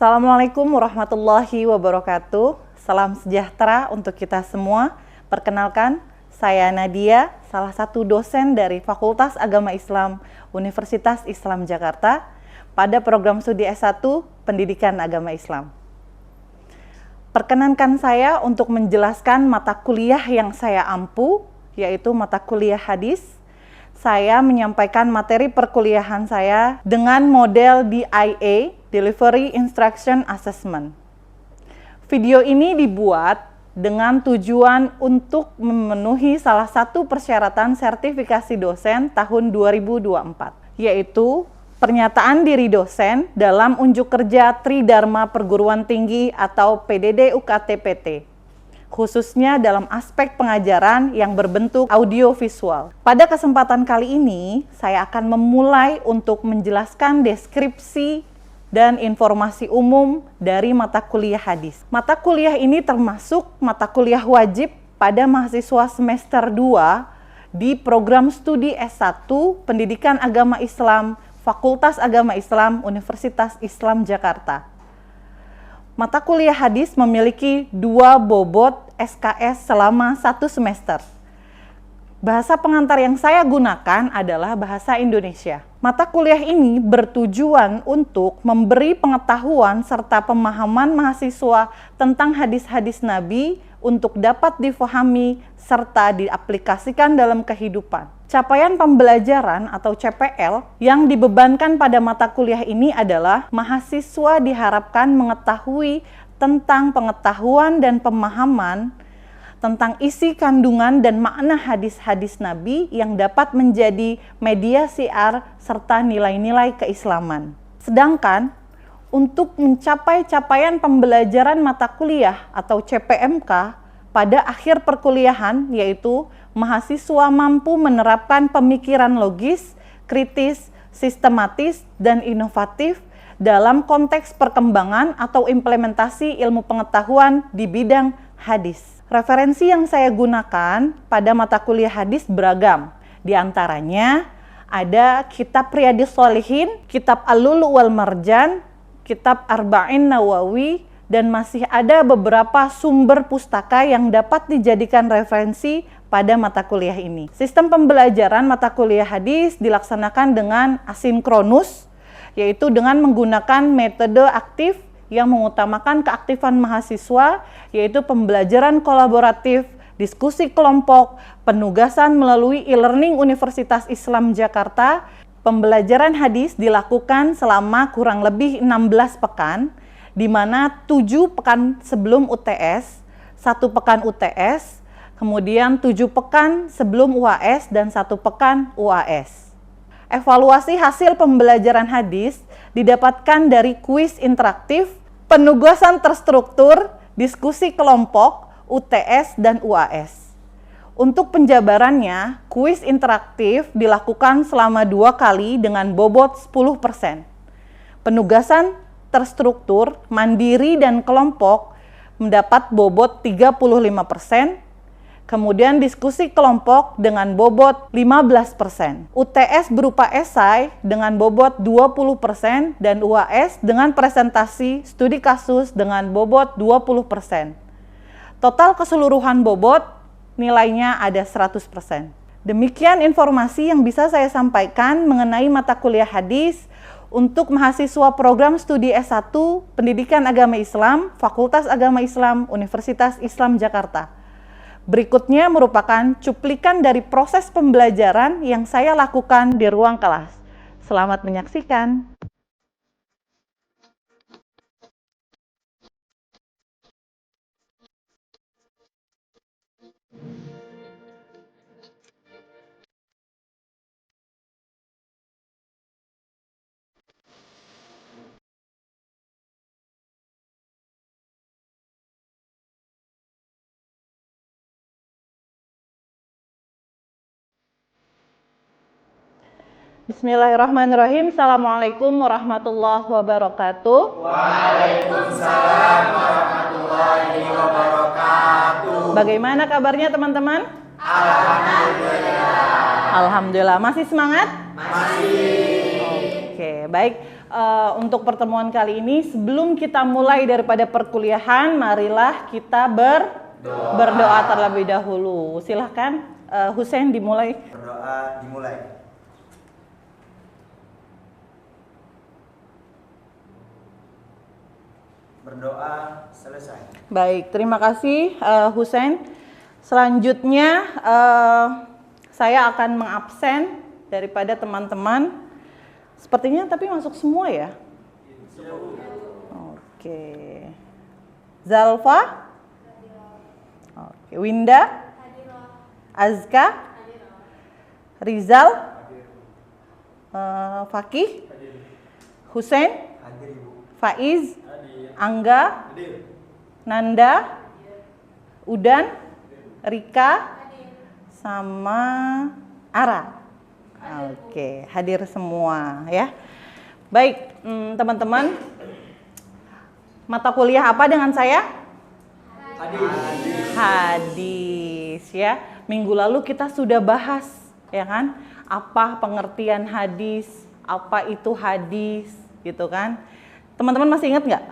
Assalamualaikum warahmatullahi wabarakatuh. Salam sejahtera untuk kita semua. Perkenalkan, saya Nadia, salah satu dosen dari Fakultas Agama Islam Universitas Islam Jakarta pada program studi S1 Pendidikan Agama Islam. Perkenankan saya untuk menjelaskan mata kuliah yang saya ampu, yaitu mata kuliah hadis. Saya menyampaikan materi perkuliahan saya dengan model DIA, Delivery Instruction Assessment. Video ini dibuat dengan tujuan untuk memenuhi salah satu persyaratan sertifikasi dosen tahun 2024, yaitu pernyataan diri dosen dalam unjuk kerja Tridharma Perguruan Tinggi atau PDD UKT-PT, khususnya dalam aspek pengajaran yang berbentuk audiovisual. Pada kesempatan kali ini, saya akan memulai untuk menjelaskan deskripsi dan informasi umum dari mata kuliah hadis. Mata kuliah ini termasuk mata kuliah wajib pada mahasiswa semester 2 di program studi S1 Pendidikan Agama Islam, Fakultas Agama Islam, Universitas Islam Jakarta. Mata kuliah hadis memiliki 2 bobot SKS selama 1 semester. Bahasa pengantar yang saya gunakan adalah bahasa Indonesia. Mata kuliah ini bertujuan untuk memberi pengetahuan serta pemahaman mahasiswa tentang hadis-hadis Nabi untuk dapat difahami serta diaplikasikan dalam kehidupan. Capaian pembelajaran atau CPL yang dibebankan pada mata kuliah ini adalah mahasiswa diharapkan mengetahui tentang pengetahuan dan pemahaman tentang isi kandungan dan makna hadis-hadis Nabi yang dapat menjadi media syiar serta nilai-nilai keislaman. Sedangkan untuk mencapai capaian pembelajaran mata kuliah atau CPMK pada akhir perkuliahan, yaitu mahasiswa mampu menerapkan pemikiran logis, kritis, sistematis, dan inovatif dalam konteks perkembangan atau implementasi ilmu pengetahuan di bidang hadis. Referensi yang saya gunakan pada mata kuliah hadis beragam. Di antaranya ada Kitab Riyadhis Shalihin, Kitab Al-Lu'lu' wal Marjan, Kitab Arba'in Nawawi, dan masih ada beberapa sumber pustaka yang dapat dijadikan referensi pada mata kuliah ini. Sistem pembelajaran mata kuliah hadis dilaksanakan dengan asinkronus, yaitu dengan menggunakan metode aktif yang mengutamakan keaktifan mahasiswa, yaitu pembelajaran kolaboratif, diskusi kelompok, penugasan melalui e-learning Universitas Islam Jakarta. Pembelajaran hadis dilakukan selama kurang lebih 16 pekan, di mana 7 pekan sebelum UTS, 1 pekan UTS, kemudian 7 pekan sebelum UAS, dan 1 pekan UAS. Evaluasi hasil pembelajaran hadis didapatkan dari kuis interaktif, penugasan terstruktur, diskusi kelompok, UTS, dan UAS. Untuk penjabarannya, kuis interaktif dilakukan selama 2 kali dengan bobot 10%. Penugasan terstruktur, mandiri, dan kelompok mendapat bobot 35%, kemudian diskusi kelompok dengan bobot 15%. UTS berupa esai dengan bobot 20% dan UAS dengan presentasi studi kasus dengan bobot 20%. Total keseluruhan bobot nilainya ada 100%. Demikian informasi yang bisa saya sampaikan mengenai mata kuliah hadis untuk mahasiswa program studi S1 Pendidikan Agama Islam, Fakultas Agama Islam, Universitas Islam Jakarta. Berikutnya merupakan cuplikan dari proses pembelajaran yang saya lakukan di ruang kelas. Selamat menyaksikan. Bismillahirrahmanirrahim. Assalamualaikum warahmatullahi wabarakatuh. Waalaikumsalam warahmatullahi wabarakatuh. Bagaimana kabarnya teman-teman? Alhamdulillah. Alhamdulillah. Masih semangat? Masih. Oke, baik. untuk pertemuan kali ini, sebelum kita mulai daripada perkuliahan, marilah kita berdoa terlebih dahulu. Silahkan Husein dimulai. Berdoa dimulai. Berdoa selesai. Baik, terima kasih Husein. Selanjutnya saya akan mengabsen daripada teman-teman. Sepertinya tapi masuk semua ya? Oke. Zalfa? Oke. Winda? Azka? Rizal? Fakih? Husein? Hadir Ibu. Faiz? Angga? Nanda? Udan? Rika? Sama Ara? Oke, hadir semua ya. Baik, teman-teman, mata kuliah apa dengan saya? Hadis ya. Minggu lalu kita sudah bahas ya kan, apa pengertian hadis, apa itu hadis gitu kan. Teman-teman masih ingat nggak?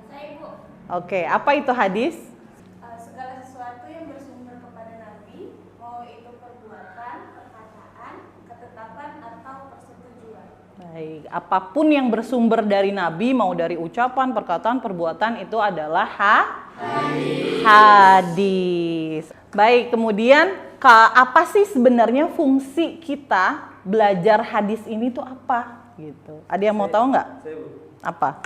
Saya Ibu. Oke, apa itu hadis? Segala sesuatu yang bersumber kepada Nabi, mau itu perbuatan, perkataan, ketetapan, atau persetujuan. Baik, apapun yang bersumber dari Nabi, mau dari ucapan, perkataan, perbuatan, itu adalah hadis. Baik, kemudian apa sih sebenarnya fungsi kita belajar hadis ini tuh apa? Gitu. Ada yang mau tahu nggak? Saya, Bu. Apa?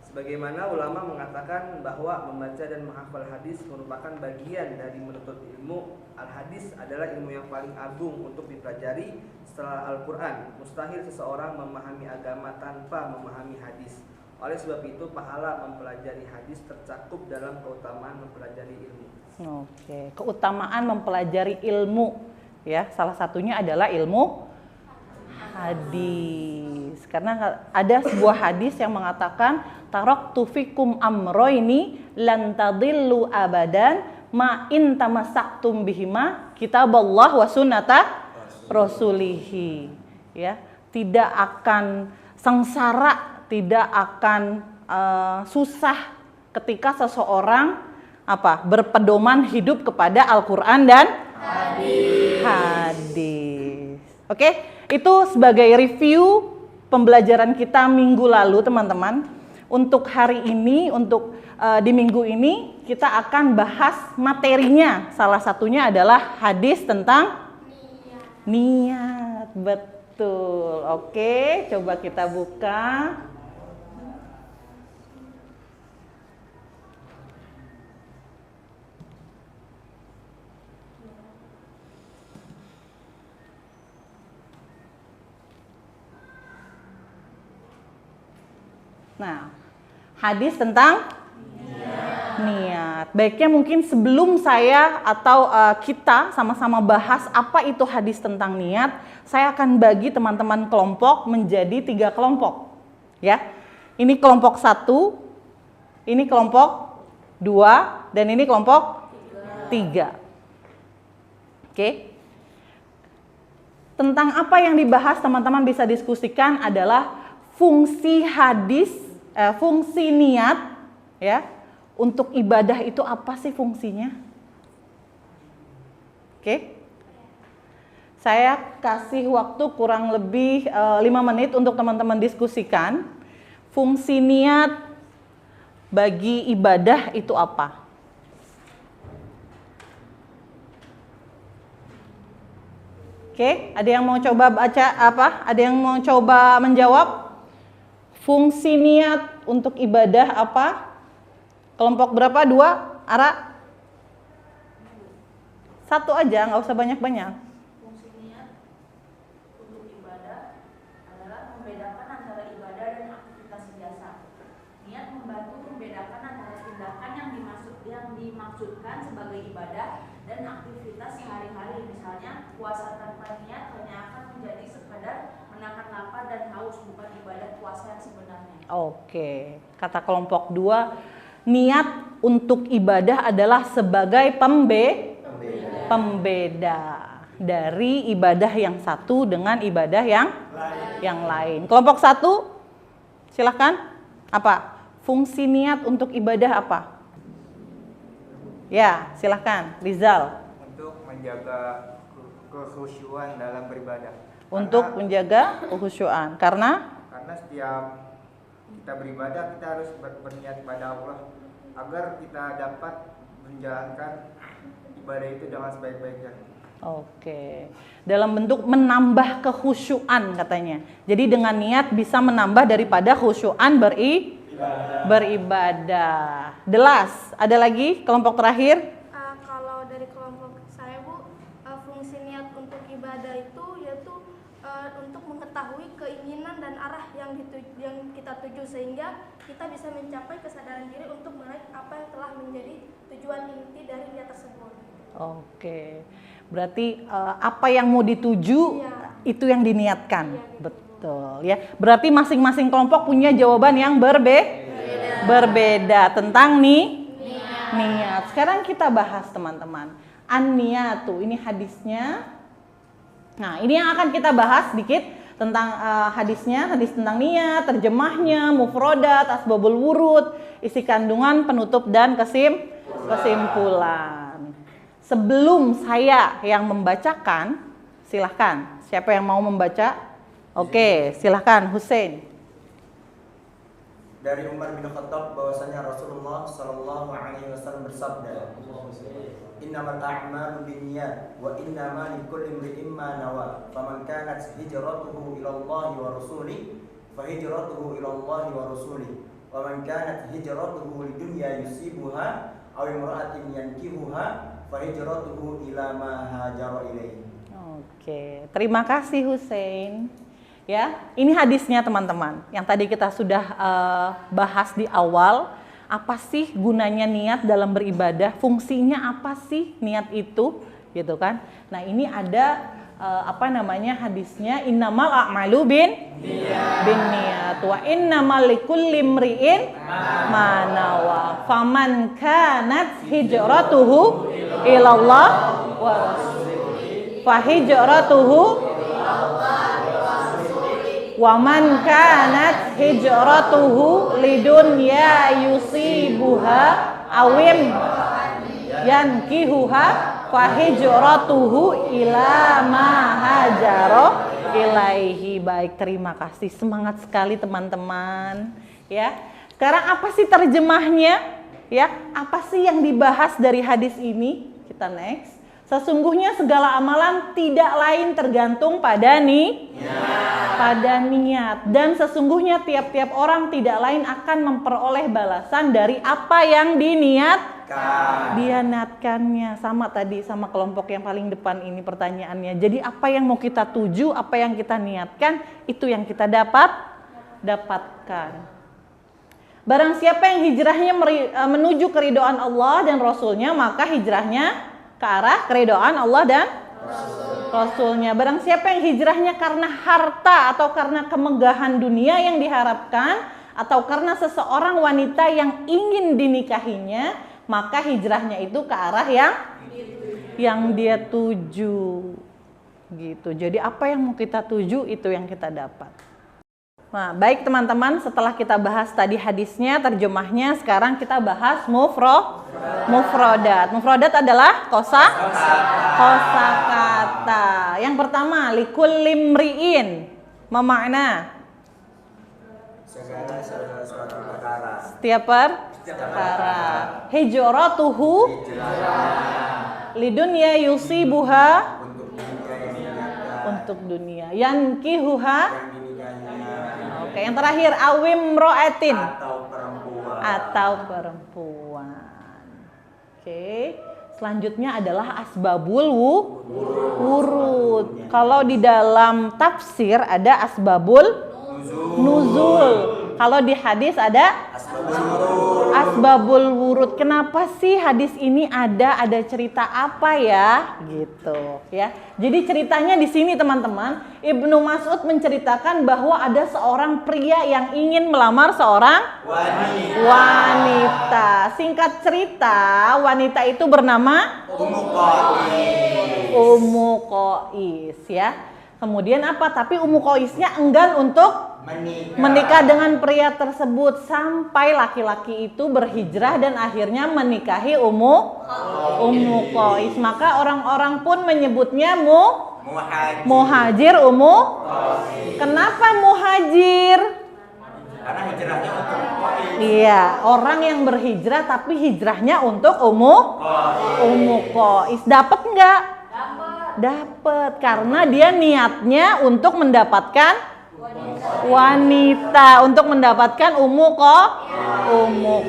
Sebagaimana ulama mengatakan bahwa membaca dan menghafal hadis merupakan bagian dari menuntut ilmu, al-hadis adalah ilmu yang paling agung untuk dipelajari setelah Al-Quran. Mustahil seseorang memahami agama tanpa memahami hadis. Oleh sebab itu, pahala mempelajari hadis tercakup dalam keutamaan mempelajari ilmu. Oke, keutamaan mempelajari ilmu ya, salah satunya adalah ilmu hadis. Karena ada sebuah hadis yang mengatakan taraktu fikum amroini lan tadillu abadan ma in tamassaktum bihima kitaballah wa sunnata rasulihi. Ya, tidak akan sengsara, tidak akan susah ketika seseorang berpedoman hidup kepada Al-Qur'an dan hadis. Oke, itu sebagai review pembelajaran kita minggu lalu, teman-teman. Untuk hari ini, di minggu ini kita akan bahas materinya. Salah satunya adalah hadis tentang niat. Betul. Oke, coba kita buka. Nah, hadis tentang niat. Baiknya mungkin sebelum saya atau kita sama-sama bahas apa itu hadis tentang niat, saya akan bagi teman-teman kelompok menjadi 3 kelompok. Ya, ini kelompok 1, ini kelompok 2, dan ini kelompok 3. Oke. Tentang apa yang dibahas teman-teman bisa diskusikan adalah fungsi hadis, fungsi niat, ya, untuk ibadah itu apa sih fungsinya? Oke, saya kasih waktu kurang lebih 5 menit untuk teman-teman diskusikan. Fungsi niat bagi ibadah itu apa? Oke, ada yang mau coba baca apa? Ada yang mau coba menjawab? Fungsi niat untuk ibadah apa? Kelompok berapa? 2? Ara? 1 aja, nggak usah banyak-banyak. Fungsi niat untuk ibadah adalah membedakan antara ibadah dan aktivitas biasa. Niat membantu membedakan antara tindakan yang dimaksudkan sebagai ibadah dan aktivitas sehari-hari. Misalnya, puasa tanpa niat hanya akan menjadi sekadar menahan lapar dan haus, bukan ibadah puasa yang sebenarnya. Oke, kata kelompok 2, niat untuk ibadah adalah sebagai pembeda dari ibadah yang satu dengan ibadah yang yang lain. Kelompok 1, silahkan. Apa? Fungsi niat untuk ibadah apa? Ya, silahkan, Rizal. Untuk menjaga kekhusyuan dalam beribadah. Untuk menjaga kekhusyuan. Karena Setiap kita beribadah kita harus berniat kepada Allah agar kita dapat menjalankan ibadah itu dengan sebaik-baiknya. Oke, dalam bentuk menambah kekhusyuan katanya. Jadi dengan niat bisa menambah daripada khusyuan beribadah. Delas, ada lagi kelompok terakhir? Kalau dari kelompok saya Bu, fungsi niat untuk ibadah itu yaitu untuk mengetahui keinginan dan arah yang kita tuju sehingga kita bisa mencapai kesadaran diri untuk meraih apa yang telah menjadi tujuan inti dari niat tersebut. Oke, berarti apa yang mau dituju itu yang diniatkan. Betul ya. Berarti masing-masing kelompok punya jawaban yang berbeda tentang niat. Sekarang kita bahas teman-teman. An-niyatu, ini hadisnya. Nah, ini yang akan kita bahas sedikit tentang hadisnya, hadis tentang niat, terjemahnya, mufrodat, asbabul wurud, isi kandungan, penutup dan kesimpulan. Sebelum saya yang membacakan, silahkan. Siapa yang mau membaca? Oke, silahkan Hussein. Dari Umar bin Khattab bahwasanya Rasulullah Shallallahu Alaihi Wasallam bersabda, Innamal a'malu binniyat wa innama likulli imri'in ma nawa. Faman kanat hijratuhu ila Allah wa rasulih, fa hijratuhu ila Allah wa rasulih. Wa man kanat hijratuhu lidunya yusibuha aw imra'atin yankihuha, fa hijratuhu ila ma hajara ilaihi. Oke, terima kasih Hussein. Ya, ini hadisnya teman-teman. Yang tadi kita sudah bahas di awal. Apa sih gunanya niat dalam beribadah? Fungsinya apa sih niat itu? Gitu kan? Nah, ini ada hadisnya innamal a'malu binniyat wa innamal likulli imri'in ma nawa. Faman kanat hijratuhu ilallah wa rasulih fa hijratuhu wa man kanat hijratuhu lidunya yusibuha awim yankihuha fa hijratuhu ila ma hajara ilaihi. Baik, terima kasih. Semangat sekali teman-teman. Ya. Sekarang apa sih terjemahnya? Ya, apa sih yang dibahas dari hadis ini? Kita next. Sesungguhnya segala amalan tidak lain tergantung pada niat. Dan sesungguhnya tiap-tiap orang tidak lain akan memperoleh balasan dari apa yang diniatkannya. Sama tadi sama kelompok yang paling depan ini pertanyaannya. Jadi apa yang mau kita tuju, apa yang kita niatkan, itu yang kita dapatkan. Barang siapa yang hijrahnya menuju keridhaan Allah dan Rasulnya, maka hijrahnya ke arah keridhaan Allah dan Rasulnya. Barang siapa yang hijrahnya karena harta atau karena kemegahan dunia yang diharapkan atau karena seseorang wanita yang ingin dinikahinya, maka hijrahnya itu ke arah yang dia tuju. Gitu. Jadi apa yang mau kita tuju itu yang kita dapat. Nah, baik teman-teman, setelah kita bahas tadi hadisnya, terjemahnya, sekarang kita bahas mufrodat. Mufrodat adalah kosakata. Yang pertama, likulli imri'in, memakna Segala sesuatu perkara. setiap perkara. Hijratuhu lidunya yusibuha, Untuk dunia yang dinyatakan, untuk dunia. Yankihuha, yang dinikahinya, oke, yang terakhir awim ro'atin, atau perempuan. Oke. Selanjutnya adalah asbabul wurud. Kalau di dalam tafsir ada asbabul nuzul. Kalau di hadis ada asbabul wurud. Kenapa sih hadis ini ada cerita apa ya? Gitu ya. Jadi ceritanya di sini teman-teman, Ibnu Mas'ud menceritakan bahwa ada seorang pria yang ingin melamar seorang wanita. Singkat cerita, wanita itu bernama Ummu Qais ya. Kemudian apa? Tapi Ummu Qaisnya enggan untuk menikah dengan pria tersebut sampai laki-laki itu berhijrah dan akhirnya menikahi Ummu Qais. Maka orang-orang pun menyebutnya muhajir Ummu Qais. Kenapa muhajir? Karena hijrahnya untuk Qais. Iya, orang yang berhijrah tapi hijrahnya untuk Ummu Qais. Dapat nggak? Dapat, karena dia niatnya untuk mendapatkan wanita, untuk mendapatkan Ummu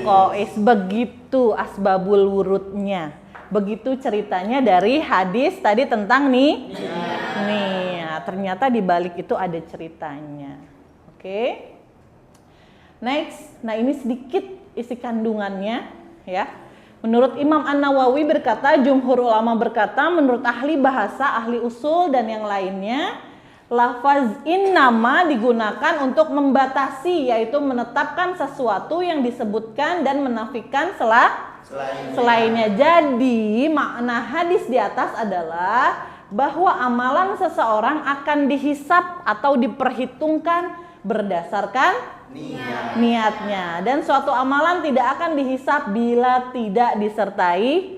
Qais. Begitu asbabul wurudnya. Begitu ceritanya dari hadis tadi tentang niat. Ternyata di balik itu ada ceritanya. Oke. Next. Nah, ini sedikit isi kandungannya ya. Menurut Imam An-Nawawi berkata, jumhur ulama berkata, menurut ahli bahasa, ahli usul dan yang lainnya, lafaz innama digunakan untuk membatasi, yaitu menetapkan sesuatu yang disebutkan dan menafikan selainnya. Jadi makna hadis di atas adalah bahwa amalan seseorang akan dihisap atau diperhitungkan berdasarkan niatnya, dan suatu amalan tidak akan dihisap bila tidak disertai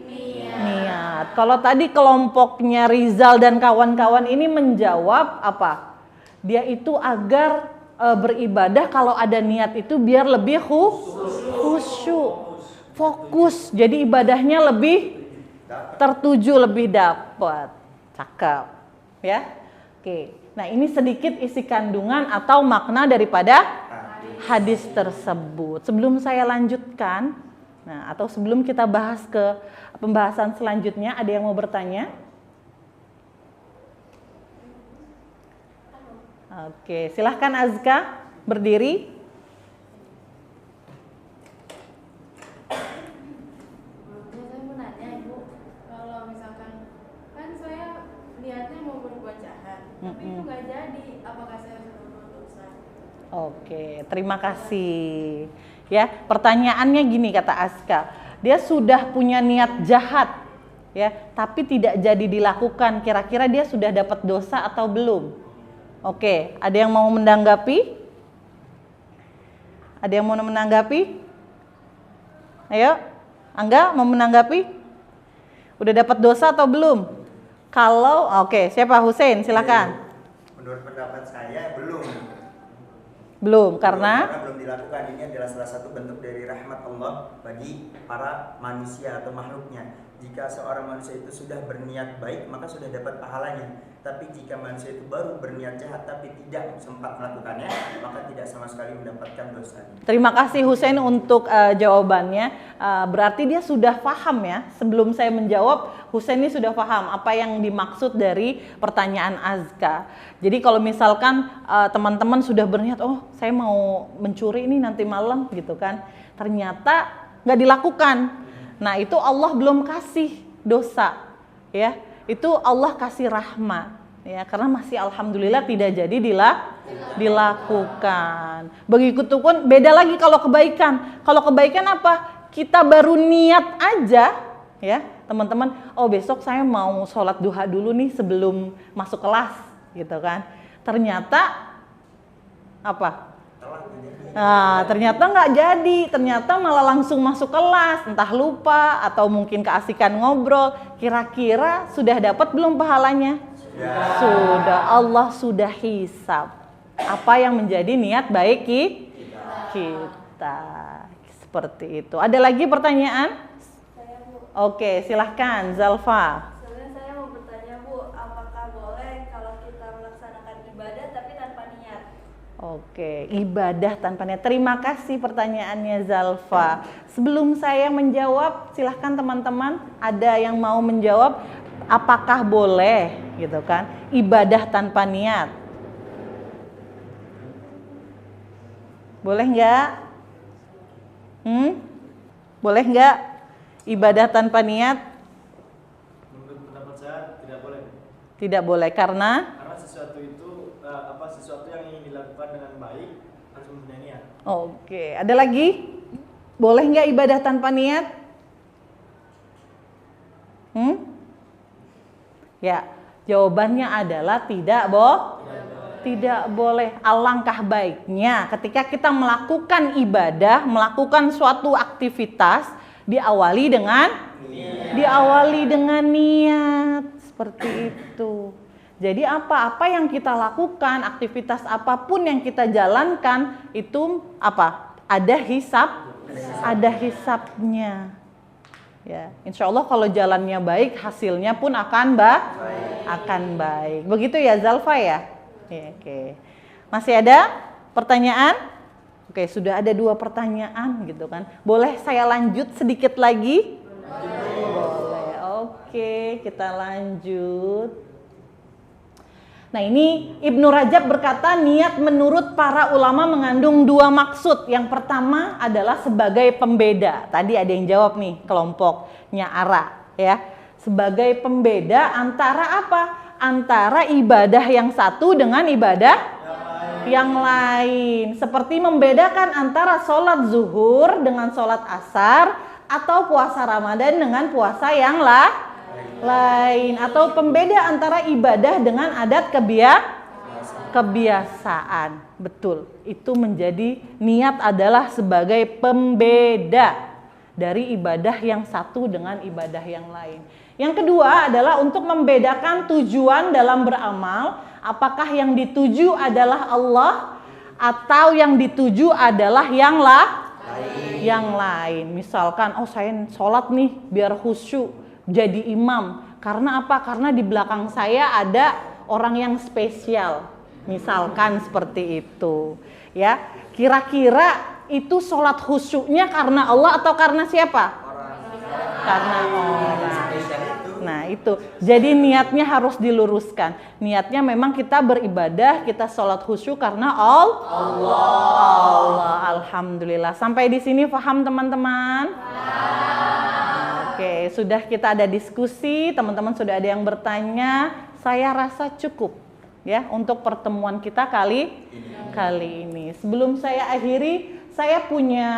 niat. Kalau tadi kelompoknya Rizal dan kawan-kawan ini menjawab apa? Dia itu agar beribadah kalau ada niat itu biar lebih khusyuk, fokus. Jadi ibadahnya lebih tertuju, lebih dapat. Cakep, ya. Oke. Nah, ini sedikit isi kandungan atau makna daripada hadis tersebut. Sebelum saya lanjutkan, nah atau sebelum kita bahas ke pembahasan selanjutnya, ada yang mau bertanya? Oke, silahkan Azka berdiri. Saya mau nanya Ibu, kalau misalkan kan saya niatnya mau berbuat jahat, tapi itu nggak jadi, apakah saya harus berbuat dosa? Oke, terima kasih. Ya, pertanyaannya gini kata Azka, dia sudah punya niat jahat, ya, tapi tidak jadi dilakukan. Kira-kira dia sudah dapat dosa atau belum? Oke, ada yang mau menanggapi? Ada yang mau menanggapi? Ayo, Angga mau menanggapi? Udah dapat dosa atau belum? Kalau, oke, siapa? Hussein, silakan. Menurut pendapat saya belum. Belum, karena belum dilakukan. Ini adalah salah satu bentuk dari rahmat Allah bagi para manusia atau makhluknya. Jika seorang manusia itu sudah berniat baik, maka sudah dapat pahalanya. Tapi jika manusia itu baru berniat jahat tapi tidak sempat melakukannya, maka tidak sama sekali mendapatkan dosa. Terima kasih Hussein untuk jawabannya. Berarti dia sudah paham ya. Sebelum saya menjawab, Hussein ini sudah paham apa yang dimaksud dari pertanyaan Azka. Jadi kalau misalkan teman-teman sudah berniat, oh saya mau mencuri ini nanti malam gitu kan, ternyata nggak dilakukan. Nah itu Allah belum kasih dosa, ya. Itu Allah kasih rahmat, ya, karena masih alhamdulillah tidak jadi dilakukan. Begitu pun beda lagi kalau kebaikan. Kalau kebaikan apa? Kita baru niat aja, ya teman-teman. Oh besok saya mau sholat duha dulu nih sebelum masuk kelas, gitu kan. Ternyata apa? Nah, ternyata nggak jadi, ternyata malah langsung masuk kelas, entah lupa atau mungkin keasikan ngobrol. Kira-kira sudah dapat belum pahalanya? Sudah, Allah sudah hisab apa yang menjadi niat baik kita. Seperti itu. Ada lagi pertanyaan? Oke, silahkan Zalfa. Sebenarnya saya mau bertanya Bu, apakah boleh kalau kita melaksanakan ibadah tapi tanpa niat? Oke, ibadah tanpa niat. Terima kasih pertanyaannya Zalfa. Sebelum saya menjawab, silahkan teman-teman ada yang mau menjawab apakah boleh gitu kan ibadah tanpa niat? Boleh nggak? Boleh nggak ibadah tanpa niat? Menurut pendapat saya tidak boleh. Tidak boleh karena Sesuatu itu sesuatu yang ingin dilakukan dengan baik harus mempunyai niat. Oke, ada lagi? Boleh nggak ibadah tanpa niat? Ya, Jawabannya adalah tidak boleh. Alangkah baiknya ketika kita melakukan ibadah, melakukan suatu aktivitas, diawali dengan niat. Seperti itu. Jadi apa yang kita lakukan, aktivitas apapun yang kita jalankan itu apa? Ada hisabnya. Ya, insya Allah kalau jalannya baik, hasilnya pun akan baik. Begitu ya Zalfa ya? Oke. Masih ada pertanyaan? Oke, sudah ada 2 pertanyaan gitu kan. Boleh saya lanjut sedikit lagi? Boleh. Oke, kita lanjut. Nah, ini Ibnu Rajab berkata niat menurut para ulama mengandung 2 maksud. Yang pertama adalah sebagai pembeda. Tadi ada yang jawab nih, kelompoknya Ara ya. Sebagai pembeda antara apa? Antara ibadah yang satu dengan ibadah yang lain. Seperti membedakan antara sholat zuhur dengan sholat asar, atau puasa Ramadan dengan puasa yang lain, atau pembeda antara ibadah dengan adat kebiasaan. Betul, itu menjadi niat adalah sebagai pembeda dari ibadah yang satu dengan ibadah yang lain. Yang kedua adalah untuk membedakan tujuan dalam beramal, apakah yang dituju adalah Allah atau yang dituju adalah yang lain. Misalkan, saya sholat nih biar khusyuk, jadi imam. Karena apa? Karena di belakang saya ada orang yang spesial. Misalkan seperti itu. Ya, kira-kira itu sholat khusyuknya karena Allah atau karena siapa? Karena orang. Nah itu, jadi niatnya harus diluruskan. Niatnya memang kita beribadah, kita sholat khusyuk karena Allah. Alhamdulillah. Sampai di sini paham teman-teman? Oke, sudah kita ada diskusi, teman-teman sudah ada yang bertanya. Saya rasa cukup ya untuk pertemuan kita kali ini. Sebelum saya akhiri, saya punya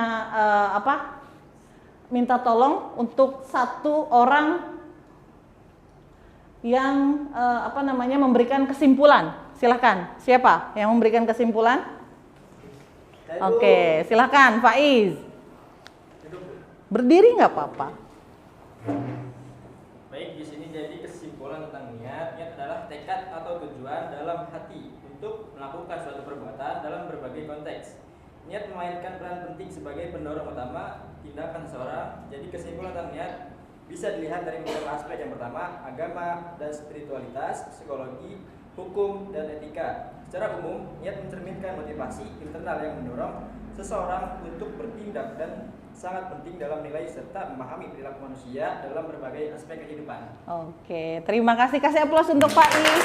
minta tolong untuk 1 orang yang memberikan kesimpulan. Silahkan, siapa yang memberikan kesimpulan? Oke, silahkan Faiz. Berdiri nggak apa-apa. Baik, di sini jadi kesimpulan tentang niat. Niat adalah tekad atau tujuan dalam hati untuk melakukan suatu perbuatan dalam berbagai konteks. Niat memainkan peran penting sebagai pendorong utama tindakan seseorang. Jadi kesimpulan tentang niat bisa dilihat dari beberapa aspek. Yang pertama, agama dan spiritualitas, psikologi, hukum, dan etika. Secara umum, niat mencerminkan motivasi internal yang mendorong seseorang untuk bertindak dan sangat penting dalam nilai serta memahami perilaku manusia dalam berbagai aspek kehidupan. Oke, terima kasih. Kasih aplaus untuk Pak Is.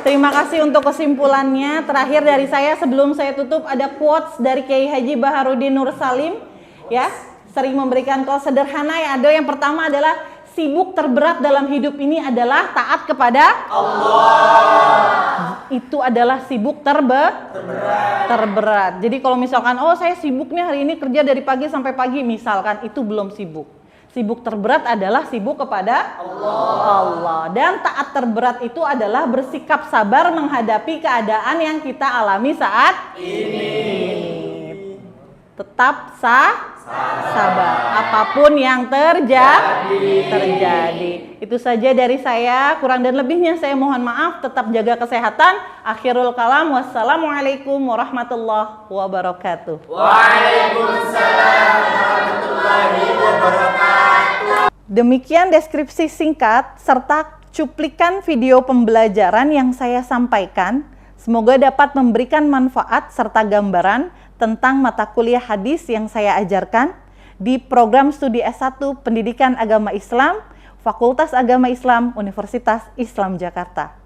Terima kasih untuk kesimpulannya. Terakhir dari saya sebelum saya tutup, ada quotes dari Kiai Haji Baharudin Nur Salim ya, sering memberikan quotes sederhana ya. Ada yang pertama adalah sibuk terberat dalam hidup ini adalah taat kepada Allah. Itu adalah sibuk terberat. Jadi kalau misalkan saya sibuknya hari ini kerja dari pagi sampai pagi misalkan, itu belum sibuk. Sibuk terberat adalah sibuk kepada Allah. Dan taat terberat itu adalah bersikap sabar menghadapi keadaan yang kita alami saat ini. Tetap sabar apapun yang terjadi. Itu saja dari saya. Kurang dan lebihnya saya mohon maaf. Tetap jaga kesehatan. Akhirul kalam. Wassalamualaikum warahmatullahi wabarakatuh. Waalaikumsalam warahmatullahi wabarakatuh. Demikian deskripsi singkat serta cuplikan video pembelajaran yang saya sampaikan. Semoga dapat memberikan manfaat serta gambaran tentang mata kuliah hadis yang saya ajarkan di program studi S1 Pendidikan Agama Islam, Fakultas Agama Islam, Universitas Islam Jakarta.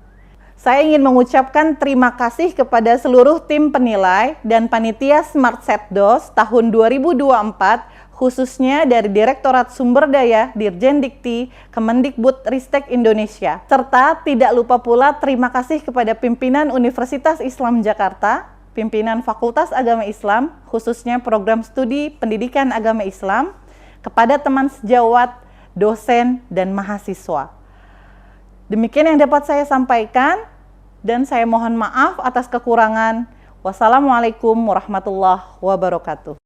Saya ingin mengucapkan terima kasih kepada seluruh tim penilai dan panitia Smart Setdos tahun 2024, khususnya dari Direktorat Sumber Daya Dirjen Dikti Kemendikbudristek Indonesia. Serta tidak lupa pula terima kasih kepada pimpinan Universitas Islam Jakarta, pimpinan Fakultas Agama Islam, khususnya program studi Pendidikan Agama Islam, kepada teman sejawat, dosen, dan mahasiswa. Demikian yang dapat saya sampaikan dan saya mohon maaf atas kekurangan. Wassalamualaikum warahmatullahi wabarakatuh.